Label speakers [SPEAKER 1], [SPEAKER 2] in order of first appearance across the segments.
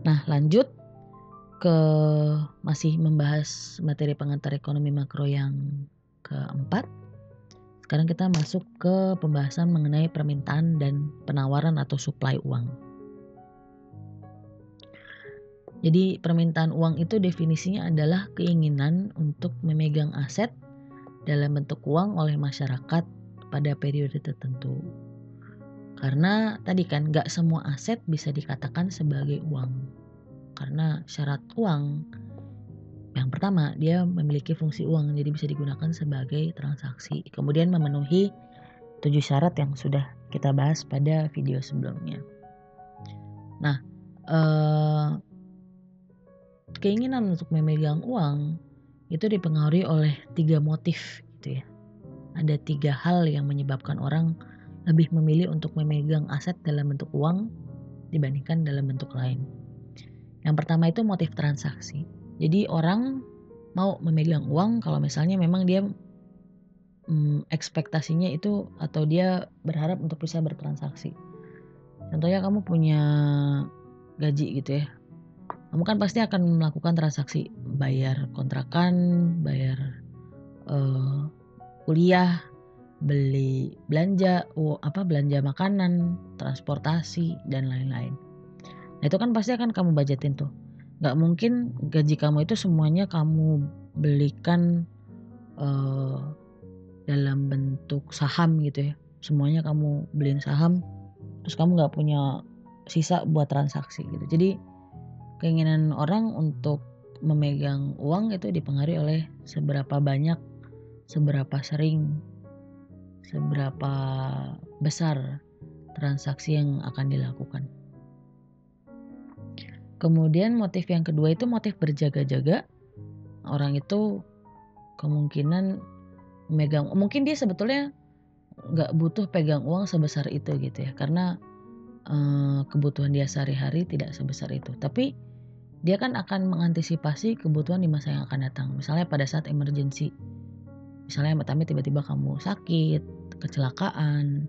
[SPEAKER 1] Nah, lanjut ke masih membahas materi pengantar ekonomi makro yang keempat. Sekarang kita masuk ke pembahasan mengenai permintaan dan penawaran atau supply uang. Jadi permintaan uang itu definisinya adalah keinginan untuk memegang aset dalam bentuk uang oleh masyarakat pada periode tertentu. Karena tadi kan gak semua aset bisa dikatakan sebagai uang. Karena syarat uang yang pertama, dia memiliki fungsi uang, jadi bisa digunakan sebagai transaksi. Kemudian memenuhi 7 syarat yang sudah kita bahas pada video sebelumnya. Nah, keinginan untuk memegang uang itu dipengaruhi oleh 3 motif gitu ya. Ada 3 hal yang menyebabkan orang lebih memilih untuk memegang aset dalam bentuk uang dibandingkan dalam bentuk lain. Yang pertama itu motif transaksi. Jadi orang mau memegang uang kalau misalnya memang dia ekspektasinya itu atau dia berharap untuk bisa bertransaksi. Contohnya kamu punya gaji gitu ya. Kamu kan pasti akan melakukan transaksi, bayar kontrakan, bayar kuliah, beli belanja, belanja makanan, transportasi dan lain-lain. Nah, itu kan pasti akan kamu budgetin tuh. Gak mungkin gaji kamu itu semuanya kamu belikan dalam bentuk saham gitu ya. Semuanya kamu beliin saham, terus kamu gak punya sisa buat transaksi gitu. Jadi keinginan orang untuk memegang uang itu dipengaruhi oleh seberapa banyak, seberapa sering, seberapa besar transaksi yang akan dilakukan. Kemudian motif yang kedua itu motif berjaga-jaga. Orang itu kemungkinan memegang, mungkin dia sebetulnya gak butuh pegang uang sebesar itu gitu ya, karena kebutuhan dia sehari-hari tidak sebesar itu. Tapi dia kan akan mengantisipasi kebutuhan di masa yang akan datang. Misalnya pada saat emergency, misalnya tiba-tiba kamu sakit, kecelakaan,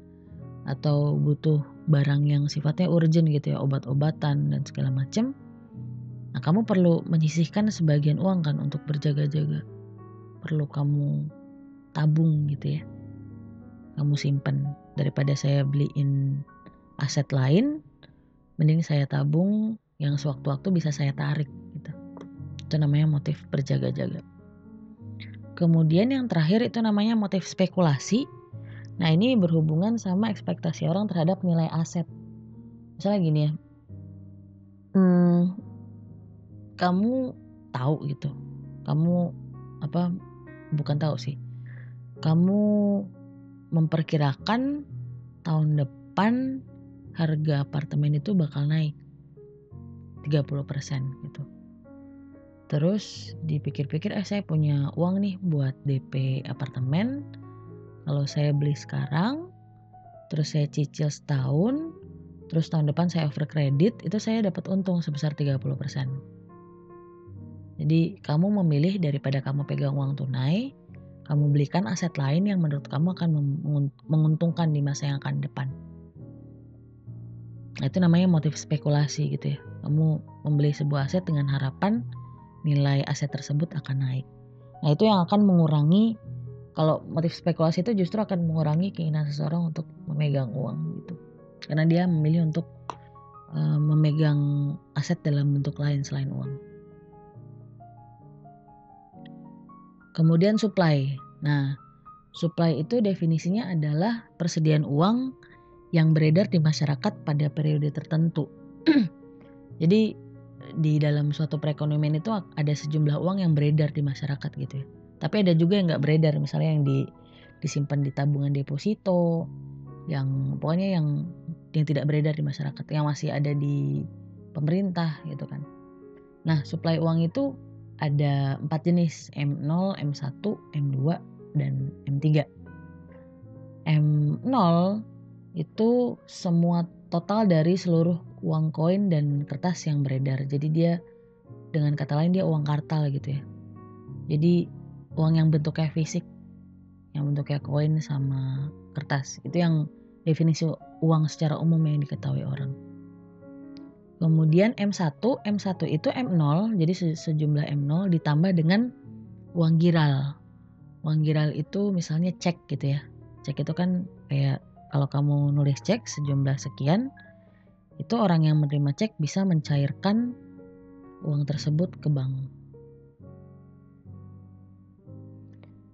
[SPEAKER 1] atau butuh barang yang sifatnya urgent gitu ya, obat-obatan dan segala macam. Nah, kamu perlu menyisihkan sebagian uang kan untuk berjaga-jaga. Perlu kamu tabung gitu ya. Kamu simpen. Daripada saya beliin aset lain, mending saya tabung yang sewaktu-waktu bisa saya tarik gitu. Itu namanya motif berjaga-jaga. Kemudian yang terakhir itu namanya motif spekulasi. Nah, ini berhubungan sama ekspektasi orang terhadap nilai aset. Misalnya gini ya, kamu tahu gitu, kamu bukan tahu sih, kamu memperkirakan tahun depan harga apartemen itu bakal naik 30% gitu. Terus dipikir-pikir, saya punya uang nih buat DP apartemen. Kalau saya beli sekarang, terus saya cicil setahun, terus tahun depan saya over kredit, itu saya dapat untung sebesar 30%. Jadi kamu memilih daripada kamu pegang uang tunai, kamu belikan aset lain yang menurut kamu akan menguntungkan di masa yang akan depan. Nah, itu namanya motif spekulasi gitu ya. Kamu membeli sebuah aset dengan harapan nilai aset tersebut akan naik. Nah, itu yang akan mengurangi, kalau motif spekulasi itu justru akan mengurangi keinginan seseorang untuk memegang uang gitu. Karena dia memilih untuk memegang aset dalam bentuk lain selain uang. Kemudian supply. Nah, supply itu definisinya adalah persediaan uang yang beredar di masyarakat pada periode tertentu. Jadi di dalam suatu perekonomian itu ada sejumlah uang yang beredar di masyarakat gitu ya. Tapi ada juga yang gak beredar, misalnya yang disimpan di tabungan deposito, yang pokoknya yang tidak beredar di masyarakat, yang masih ada di pemerintah gitu kan. Nah, supply uang itu ada 4 jenis, M0, M1, M2, dan M3. M0 itu semua total dari seluruh uang koin dan kertas yang beredar. Jadi dia, dengan kata lain, dia uang kartal gitu ya. Jadi uang yang bentuknya fisik, yang bentuknya koin sama kertas, itu yang definisi uang secara umum yang diketahui orang. Kemudian M1 itu M0, jadi sejumlah M0 ditambah dengan uang giral. Uang giral itu misalnya cek gitu ya. Cek itu kan kayak kalau kamu nulis cek sejumlah sekian, itu orang yang menerima cek bisa mencairkan uang tersebut ke bank.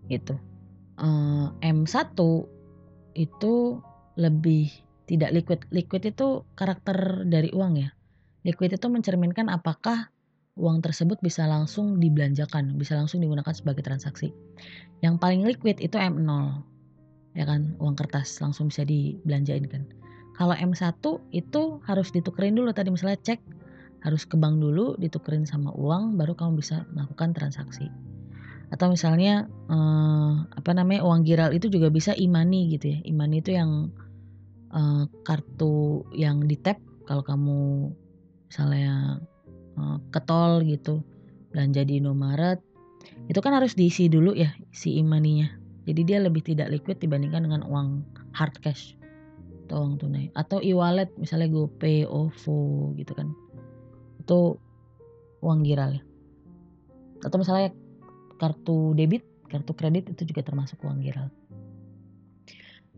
[SPEAKER 1] Gitu. M1 itu lebih tidak liquid. Liquid itu karakter dari uang ya. Liquid itu mencerminkan apakah uang tersebut bisa langsung dibelanjakan, bisa langsung digunakan sebagai transaksi. Yang paling liquid itu M0, ya kan, uang kertas langsung bisa dibelanjain kan. Kalau M1 itu harus ditukerin dulu tadi, misalnya cek harus ke bank dulu, ditukerin sama uang, baru kamu bisa melakukan transaksi. Atau misalnya uang giral itu juga bisa e-money gitu ya. E-money itu yang kartu yang di tap kalau kamu misalnya ke tol gitu, belanja di Indomaret, itu kan harus diisi dulu ya si e-money-nya. Jadi dia lebih tidak liquid dibandingkan dengan uang hard cash atau uang tunai. Atau e-wallet misalnya GoPay, OVO gitu kan. Itu uang giral ya. Atau misalnya kartu debit, kartu kredit itu juga termasuk uang giral.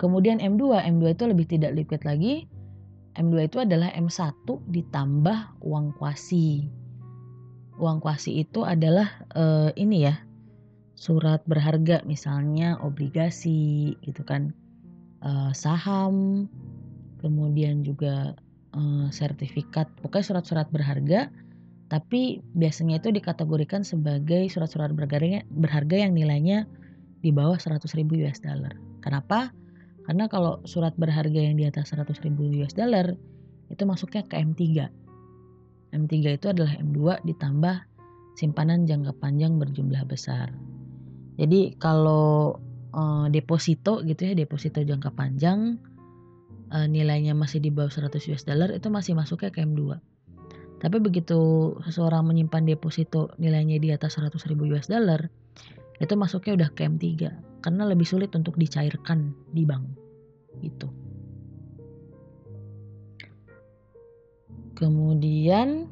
[SPEAKER 1] Kemudian M2 itu lebih tidak liquid lagi. M2 itu adalah M1 ditambah uang kuasi. Uang kuasi itu adalah ini ya, surat berharga misalnya obligasi gitu kan, saham, kemudian juga sertifikat, pokoknya surat-surat berharga, tapi biasanya itu dikategorikan sebagai surat-surat berharga yang nilainya di bawah 100.000 US dollar. Kenapa? Karena kalau surat berharga yang di atas 100.000 US dollar itu masuknya ke M3. M3 itu adalah M2 ditambah simpanan jangka panjang berjumlah besar. Jadi kalau deposito gitu ya, deposito jangka panjang nilainya masih di bawah 100 US dollar itu masih masuknya ke M2. Tapi begitu seseorang menyimpan deposito nilainya di atas 100.000 US dollar, itu masuknya udah ke M3 karena lebih sulit untuk dicairkan di bank gitu. Kemudian